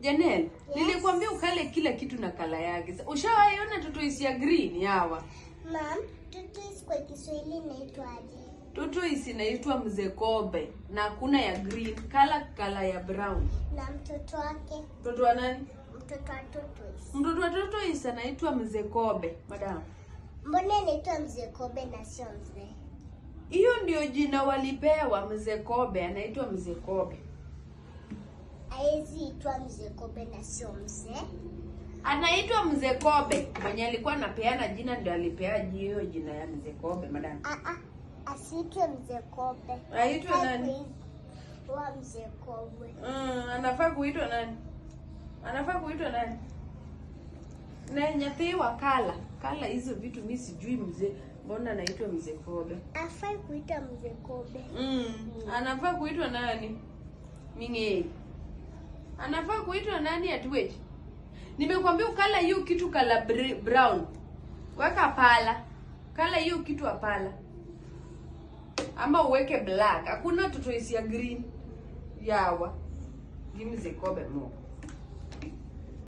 Janelle, nilikwambia ukale kila kitu na kala yake. Ushawaona tortoise ya green hawa? Mom, tortoise kwa Kiswahili inaitwaje? Tortoise inaitwa mzee kobe na kuna ya green, kala ya brown. Na mtoto wake? Mtoto wa nani? Mtoto wa tortoise. Mtoto wa tortoise anaitwa mzee kobe, madam. Mbona anaitwa mzee kobe na sio mzee? Hiyo ndio jina walipewa, mzee kobe, anaitwa mzee kobe. Haezi itwa mzee kobe na sio mzee? Anaitwa mzee kobe. Mwenye alikuwa anapeana jina ndio alipea hiyo jina ya mzee kobe, madam. Asiitwe mzee kobe. Aitwe nani? Wa mzee kobe. Anafaa kuitwa nani? Anafaa kuitwa nani? Na nyatewa kala hizo vitu mimi sijui mzee. Mbona anaitwa mzee kobe? Afai kuitwa mzee kobe. Anafaa kuitwa nani? Mingei. Anafaa kuitwa nani atuweje? Nimekwambia ukala hiyo kitu kala brown. Weka pala. Kala hiyo kitu apala. Ama uweke black. Hakuna tortoise ya green. Yawa. Give me the kobe more.